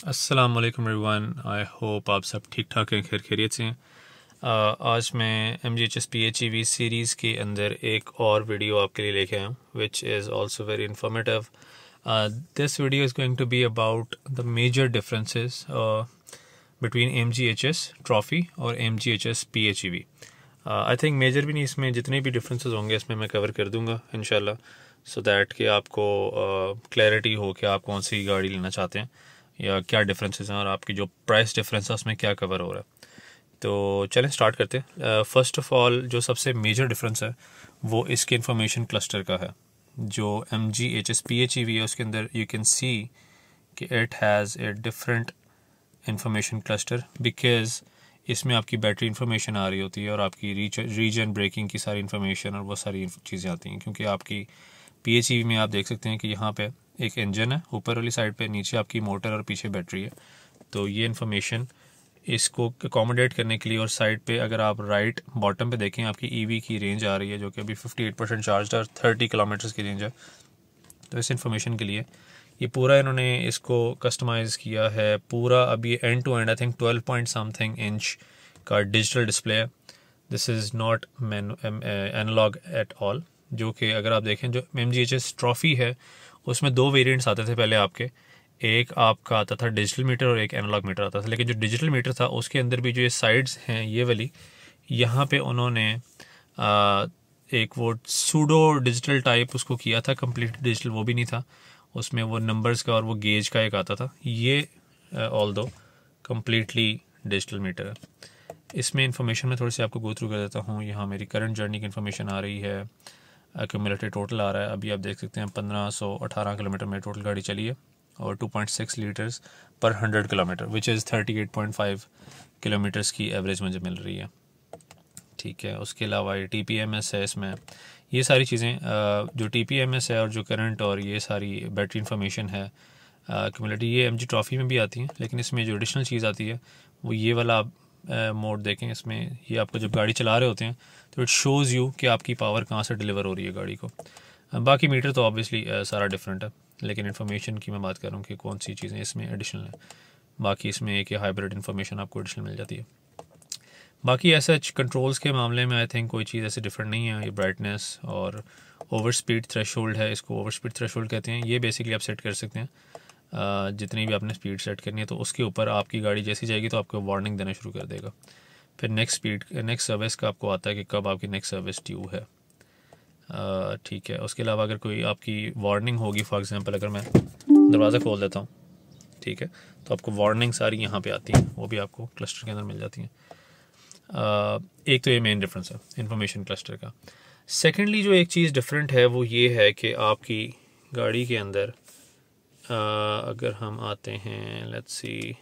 अस्सलाम वालेकुम everyone. I hope आप सब ठीक ठाक हैं, खैर खैरियत से हैं। आज मैं MGHS PHEV सीरीज़ के अंदर एक और वीडियो आपके लिए लेके आया हूँ which is also very informative. This video is going to be about the major differences between MGHS trophy और MGHS PHEV। I think major भी नहीं, इसमें जितने भी डिफरेंसेस होंगे इसमें मैं कवर कर दूंगा इंशाल्लाह, सो दैट कि आपको क्लैरिटी हो कि आप कौन सी गाड़ी लेना चाहते हैं या क्या डिफरेंसेस हैं और आपकी जो प्राइस डिफरेंस है उसमें क्या कवर हो रहा है। तो चलें स्टार्ट करते हैं। फ़र्स्ट ऑफ़ ऑल जो सबसे मेजर डिफरेंस है वो इसके इंफॉर्मेशन क्लस्टर का है। जो MGHS PHEV है उसके अंदर यू कैन सी कि it has a different information cluster because इसमें आपकी बैटरी इंफॉर्मेशन आ रही होती है और आपकी रीजन ब्रेकिंग की सारी इंफॉर्मेशन और वो सारी चीज़ें आती हैं। क्योंकि आपकी PHEV में आप देख सकते हैं कि यहाँ पे एक इंजन है ऊपर वाली साइड पे, नीचे आपकी मोटर और पीछे बैटरी है। तो ये इन्फॉर्मेशन इसको अकोमोडेट करने के लिए, और साइड पे अगर आप राइट बॉटम पे देखें आपकी EV की रेंज आ रही है जो कि अभी 58% चार्ज और 30 किलोमीटर की रेंज है। तो इस इन्फॉर्मेशन के लिए ये पूरा इन्होंने इसको कस्टमाइज़ किया है पूरा। अब ये end to end I think 12 point something inch का डिजिटल डिस्प्ले है। This is not analogue at all. जो कि अगर आप देखें जो MGHS ट्रॉफ़ी है उसमें दो वेरिएंट्स आते थे पहले आपके, एक आपका आता था डिजिटल मीटर और एक एनालॉग मीटर आता था। लेकिन जो डिजिटल मीटर था उसके अंदर भी जो ये साइड्स हैं ये वाली, यहाँ पे उन्होंने एक वो सूडो डिजिटल टाइप उसको किया था, कंप्लीट डिजिटल वो भी नहीं था उसमें, वो नंबर्स का और वो गेज का एक आता था। ये ऑल दो कम्प्लीटली डिजिटल मीटर है। इसमें इंफॉर्मेशन मैं थोड़ी सी आपको गो थ्रू कर देता हूँ। यहाँ मेरी करंट जर्नी की इन्फॉर्मेशन आ रही है, एक्यूमुलेटेड टोटल आ रहा है। अभी आप देख सकते हैं 1518 किलोमीटर में टोटल गाड़ी चली है और 2.6 लीटर्स पर 100 किलोमीटर विच इज़ 38.5 किलोमीटर्स की एवरेज मुझे मिल रही है। ठीक है, उसके अलावा ये TPMS है इसमें। ये सारी चीज़ें जो TPMS है और जो करंट और ये सारी बैटरी इंफॉर्मेशन है एक्यूमुलेटेड, ये MG ट्रॉफ़ी में भी आती है। लेकिन इसमें जो एडिशनल चीज़ आती है वो ये वाला मोड देखें। इसमें ये आपको जब गाड़ी चला रहे होते हैं तो इट शोज़ यू कि आपकी पावर कहाँ से डिलीवर हो रही है गाड़ी को। बाकी मीटर तो ऑब्वियसली सारा डिफरेंट है, लेकिन इन्फॉर्मेशन की मैं बात कर रहा हूँ कि कौन सी चीज़ें इसमें एडिशनल है। बाकी इसमें एक हाइब्रिड इन्फॉर्मेशन आपको एडिशनल मिल जाती है। बाकी ऐसा कंट्रोल्स के मामले में आई थिंक कोई चीज़ ऐसे डिफरेंट नहीं है। ये ब्राइटनेस और ओवर स्पीड थ्रेशोल्ड है, इसको ओवर स्पीड थ्रेशोल्ड कहते हैं। ये बेसिकली आप सेट कर सकते हैं जितनी भी आपने स्पीड सेट करनी है, तो उसके ऊपर आपकी गाड़ी जैसी जाएगी तो आपको वार्निंग देना शुरू कर देगा। फिर नेक्स्ट सर्विस का आपको आता है कि कब आपकी नेक्स्ट सर्विस ड्यू है। ठीक है, उसके अलावा अगर कोई आपकी वार्निंग होगी, फॉर एग्जांपल अगर मैं दरवाज़ा खोल देता हूँ, ठीक है, तो आपको वार्निंग सारी यहाँ पे आती हैं, वो भी आपको क्लस्टर के अंदर मिल जाती हैं। एक तो ये मेन डिफरेंस है इंफॉर्मेशन क्लस्टर का। सेकेंडली जो एक चीज़ डिफरेंट है वो ये है कि आपकी गाड़ी के अंदर अगर हम आते हैं लेट्स सी,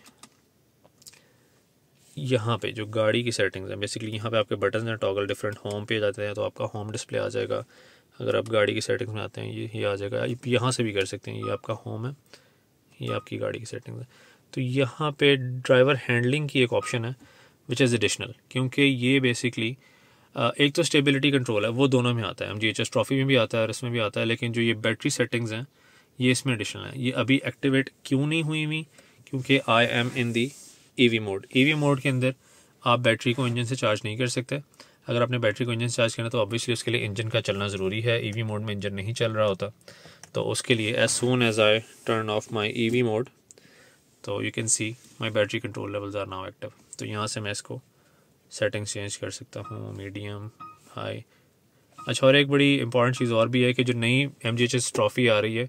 यहाँ पे जो गाड़ी की सेटिंग्स हैं, बेसिकली यहाँ पे आपके बटन हैं टॉगल डिफरेंट। होम पे जाते हैं तो आपका होम डिस्प्ले आ जाएगा। अगर आप गाड़ी की सेटिंग्स में आते हैं ये आ जाएगा। आप यहाँ से भी कर सकते हैं, ये आपका होम है, ये आपकी गाड़ी की सेटिंग्स है। तो यहाँ पे ड्राइवर हैंडलिंग की एक ऑप्शन है विच इज़ एडिशनल, क्योंकि ये बेसिकली एक तो स्टेबिलिटी कंट्रोल है, वो दोनों में आता है। MGHS ट्रॉफ़ी में भी आता है और इसमें भी आता है। लेकिन जो ये बैटरी सेटिंग्स हैं ये इसमें एडिशनल है। ये अभी एक्टिवेट क्यों नहीं हुई हुई? क्योंकि I am in the EV mode. EV mode के अंदर आप बैटरी को इंजन से चार्ज नहीं कर सकते। अगर आपने बैटरी को इंजन से चार्ज करना तो ऑब्वियसली उसके लिए इंजन का चलना ज़रूरी है। EV मोड में इंजन नहीं चल रहा होता, तो उसके लिए as soon as I turn off my EV mode, तो you can see my battery control levels are now active. तो यहाँ से मैं इसको सेटिंग्स चेंज कर सकता हूँ, मीडियम, हाई। अच्छा, और एक बड़ी इंपॉर्टेंट चीज़ और भी है कि जो नई MGHS ट्रॉफ़ी आ रही है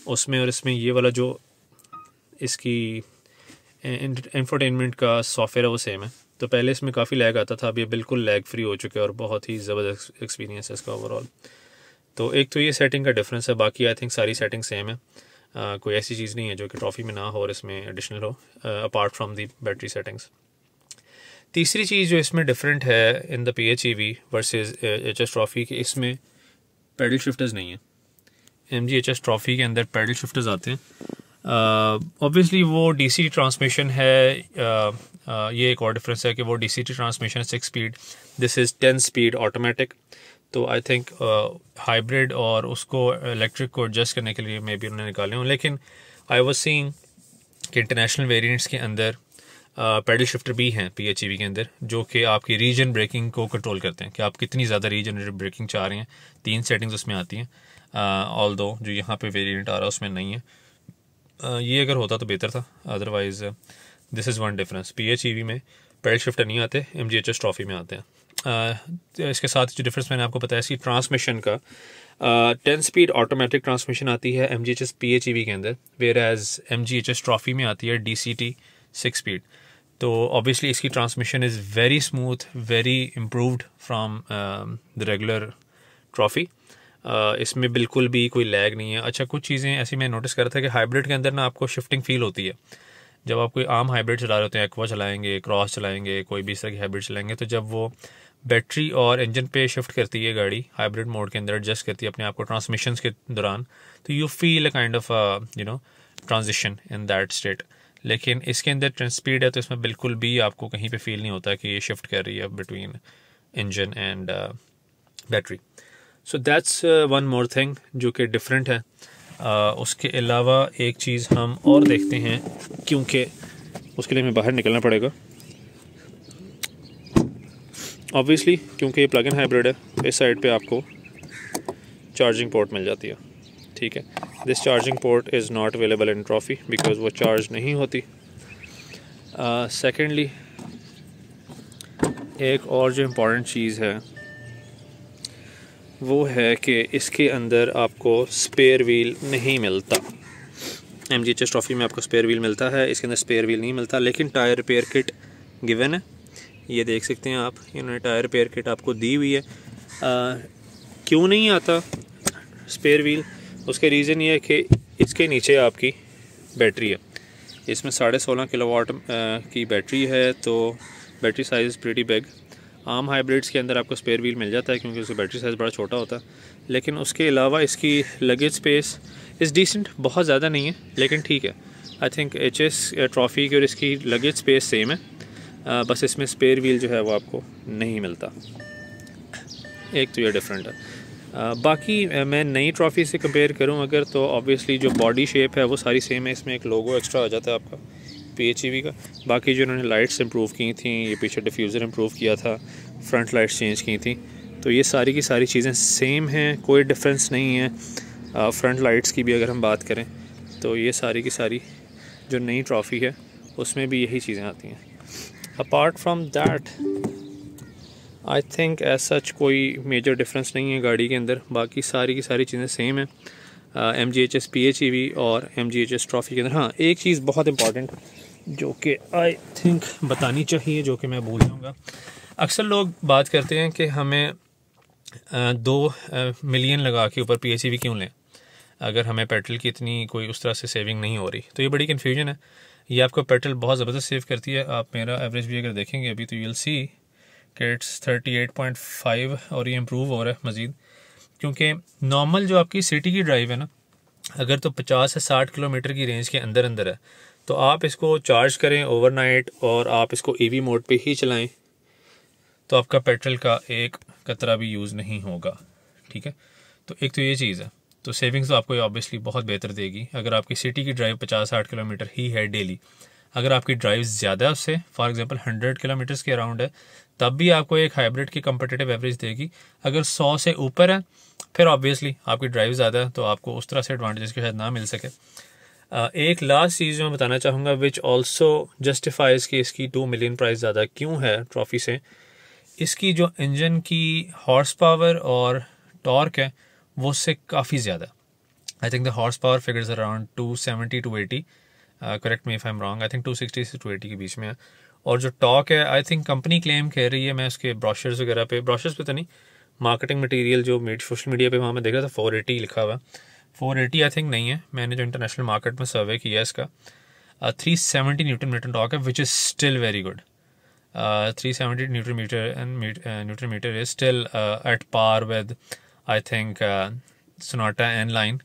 उसमें और इसमें ये वाला जो इसकी इंफोटेनमेंट का सॉफ्टवेयर है वो सेम है। तो पहले इसमें काफ़ी लैग आता था, अब ये बिल्कुल लैग फ्री हो चुका है और बहुत ही ज़बरदस्त एक्सपीरियंस है इसका ओवरऑल। तो एक तो ये सेटिंग का डिफरेंस है, बाकी आई थिंक सारी सेटिंग सेम है। कोई ऐसी चीज़ नहीं है जो कि ट्रॉफ़ी में ना हो और इसमें एडिशनल हो, apart from the battery settings. तीसरी चीज़ जो इसमें डिफरेंट है in the PHEV versus HS trophy की, इसमें पैडल शिफ्टर्स नहीं है। MGHS ट्रॉफ़ी के अंदर पैडल शिफ्टर्स आते हैं। ऑब्वियसली वो DC ट्रांसमिशन है। ये एक और डिफरेंस है कि वो DC transmission 6 speed, this is 10 speed automatic. तो आई थिंक हाइब्रिड और उसको इलेक्ट्रिक को एडजस्ट करने के लिए मे बी उन्होंने निकाले हों। लेकिन आई वाज सीइंग कि इंटरनेशनल वेरिएंट्स के अंदर पेडल शिफ्टर भी हैं PHEV के अंदर, जो कि आपकी रीजन ब्रेकिंग को कंट्रोल करते हैं कि आप कितनी ज़्यादा रीजन ब्रेकिंग चाह रहे हैं। 3 सेटिंग्स उसमें आती हैं, ऑल्दो जो यहाँ पे वेरिएंट आ रहा है उसमें नहीं है। ये अगर होता तो बेहतर था, otherwise this is one difference. PHEV में पेडल शिफ्टर नहीं आते, MGHS ट्रॉफी में आते हैं। इसके साथ जो डिफरेंस मैंने आपको बताया इसकी ट्रांसमिशन का, 10 स्पीड ऑटोमेटिक ट्रांसमिशन आती है MGHS PHEV के अंदर, वेयर एज MGHS ट्रॉफी में आती है DCT 6 स्पीड। तो ऑब्वियसली इसकी transmission is very smooth, very improved from the regular trophy. इसमें बिल्कुल भी कोई लैग नहीं है। अच्छा, कुछ चीज़ें ऐसी मैं नोटिस कर रहा था कि हाइब्रिड के अंदर ना आपको शिफ्टिंग फील होती है। जब आप कोई आम हाइब्रिड चला रहे होते हैं, एक्वा चलाएंगे, क्रॉस चलाएंगे, कोई भी इस तरह की हाइब्रिड चलाएंगे, तो जब वो बैटरी और इंजन पे शिफ्ट करती है गाड़ी, हाइब्रिड मोड के अंदर एडजस्ट करती है अपने आप को ट्रांसमिशन के दौरान, तो you feel a kind of transition in that state. लेकिन इसके अंदर 10 स्पीड है तो इसमें बिल्कुल भी आपको कहीं पे फील नहीं होता कि ये शिफ्ट कर रही है between engine and battery. So that's one more thing जो कि डिफरेंट है। उसके अलावा एक चीज़ हम और देखते हैं, क्योंकि उसके लिए हमें बाहर निकलना पड़ेगा ऑब्वियसली, क्योंकि ये प्लग इन हाइब्रिड है। इस साइड पे आपको चार्जिंग पोर्ट मिल जाती है, ठीक है। This charging port is not available in trophy because वो चार्ज नहीं होती। सेकेंडली, एक और जो इम्पॉर्टेंट चीज़ है वो है कि इसके अंदर आपको स्पेयर व्हील नहीं मिलता। MGHS ट्रॉफी में आपको स्पेयर व्हील मिलता है, इसके अंदर स्पेयर व्हील नहीं मिलता, लेकिन टायर रिपेयर किट गिवन है। ये देख सकते हैं आप, इन्होंने टायर रिपेयर किट आपको दी हुई है। क्यों नहीं आता स्पेयर व्हील? उसके रीज़न ये है कि इसके नीचे आपकी बैटरी है, इसमें 16.5 किलोवाट की बैटरी है, तो बैटरी साइज़ प्रीटी बिग। आम हाइब्रिड्स के अंदर आपको स्पेयर व्हील मिल जाता है क्योंकि उसकी बैटरी साइज़ बड़ा छोटा होता है, लेकिन उसके अलावा इसकी लगेज स्पेस इज़ डिसेंट, बहुत ज़्यादा नहीं है लेकिन ठीक है। आई थिंक HS ट्रॉफी की और इसकी लगेज स्पेस सेम है, बस इसमें स्पेयर व्हील जो है वो आपको नहीं मिलता। एक तो ये डिफरेंट है। बाकी मैं नई ट्रॉफी से कंपेयर करूं अगर, तो ऑब्वियसली जो बॉडी शेप है वो सारी सेम है, इसमें एक लोगो एक्स्ट्रा आ जाता है आपका PHEV का। बाकी जो उन्होंने लाइट्स इम्प्रूव की थी, ये पीछे डिफ्यूज़र इम्प्रूव किया था, फ्रंट लाइट्स चेंज की थी, तो ये सारी की सारी चीज़ें सेम हैं, कोई डिफरेंस नहीं है। फ्रंट लाइट्स की भी अगर हम बात करें तो ये सारी की सारी जो नई ट्रॉफी है उसमें भी यही चीज़ें आती हैं। Apart from that I think as such कोई मेजर डिफरेंस नहीं है गाड़ी के अंदर, बाकी सारी की सारी चीज़ें सेम हैं MGHS PHEV और MGHS ट्रॉफी के अंदर। हाँ, एक चीज़ बहुत इंपॉर्टेंट जो कि आई थिंक बतानी चाहिए, जो कि मैं भूल जाऊँगा। अक्सर लोग बात करते हैं कि हमें 2 मिलियन लगा के ऊपर PHEV क्यों लें अगर हमें पेट्रोल की इतनी कोई उस तरह से सेविंग नहीं हो रही। तो ये बड़ी कन्फ्यूजन है। ये आपको पेट्रोल बहुत ज़बरदस्त सेव करती है। आप मेरा एवरेज भी अगर देखेंगे अभी तो यूल सी कि इट्स 38.5 और ये इम्प्रूव हो रहा है मज़ीद, क्योंकि नॉर्मल जो आपकी सिटी की ड्राइव है ना, अगर तो 50 से 60 किलोमीटर की रेंज के अंदर अंदर है तो आप इसको चार्ज करें ओवरनाइट और आप इसको EV मोड पे ही चलाएं तो आपका पेट्रोल का एक कतरा भी यूज़ नहीं होगा, ठीक है। तो एक तो ये चीज़ है, तो सेविंग्स तो आपको ऑब्वियसली बहुत बेहतर देगी अगर आपकी सिटी की ड्राइव 50-60 किलोमीटर ही है डेली। अगर आपकी ड्राइव ज़्यादा है उससे, फॉर एग्जांपल 100 किलोमीटर्स के अराउंड है, तब भी आपको एक हाइब्रिड की कंपेटिटिव एवरेज देगी। अगर 100 से ऊपर है फिर ऑब्वियसली आपकी ड्राइव ज़्यादा है तो आपको उस तरह से एडवांटेजेस के शायद ना मिल सके। एक लास्ट चीज़ जो मैं बताना चाहूँगा विच ऑल्सो जस्टिफाइज़ कि इसकी 2 मिलियन प्राइस ज़्यादा क्यों है ट्रॉफी से, इसकी जो इंजन की हॉर्स पावर और टॉर्क है वो उससे काफ़ी ज़्यादा। I think the horse power figures around 270 to 80, correct me if I am wrong, I think 260 से 280 के बीच में है। और जो टॉर्क है आई थिंक कंपनी क्लेम कर रही है, मैं उसके ब्रोशर्स वगैरह पे, ब्रोशर्स पे तो नहीं, मार्केटिंग मटेरियल जो सोशल मीडिया पे वहाँ मैं देख रहा था 480 लिखा हुआ। 480 आई थिंक नहीं है, मैंने जो इंटरनेशनल मार्केट में सर्वे किया इसका 370 न्यूटन मीटर टॉर्क है, which is still very good. 370 newton metre is still at par with I think Sonata N Line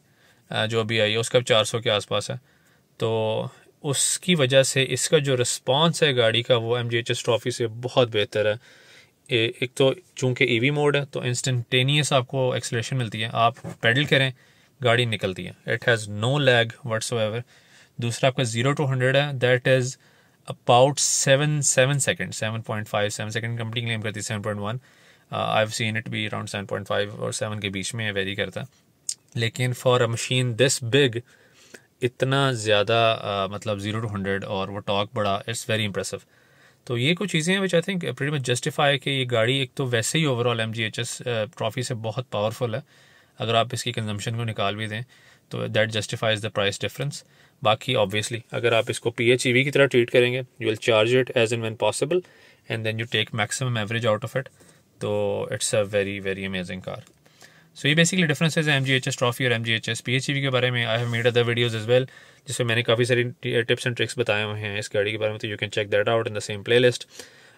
जो अभी आई है उसका 400 के आसपास है। तो उसकी वजह से इसका जो रिस्पांस है गाड़ी का वो MGHS ट्रॉफी से बहुत बेहतर है। एक तो चूँकि EV मोड है तो इंस्टेंटेनियस आपको एक्सेलरेशन मिलती है, आप पेडल करें गाड़ी निकलती है, it has no lag whatsoever. दूसरा आपका 0 to 100 है, that is about 7 second, 7.5 second. Company claim करती है 7.1, I have seen it be around 7.5 और 7 के बीच में वेरी करता है। लेकिन for a machine this big इतना ज़्यादा मतलब 0 to 100 और वो टॉर्क बड़ा, इट्स वेरी इंप्रेसिव। तो ये कुछ चीज़ें हैं which I think pretty much justify कि ये गाड़ी एक तो वैसे ही ओवरऑल MGHS ट्रॉफी से बहुत पावरफुल है। अगर आप इसकी कंजम्पशन को निकाल भी दें तो that justifies the price difference. बाकी ऑब्वियसली अगर आप इसको PHEV की तरह ट्रीट करेंगे, you will charge it as and when possible and then you take maximum average out of it, तो it's a very very amazing car. So ये basically differences है MGHS ट्रॉफी और MGHS PHEV के बारे में। I have made other videos as well जिसमें मैंने काफ़ी सारी टिप्स एंड ट्रिक्स बताए हुए हैं इस गाड़ी के बारे में, तो you can check that out in the same playlist.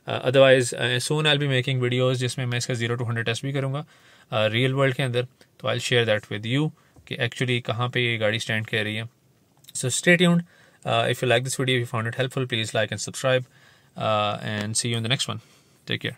Otherwise soon I will be making videos जिसमें मैं इसका 0 to 100 टेस्ट भी करूँगा रियल वर्ल्ड के अंदर, तो I will share that with you कि एक्चुअली कहाँ पे ये गाड़ी स्टैंड कर रही है। So stay tuned, if you like this video, if you found it helpful, please like and subscribe, and see you in the next one. Take care.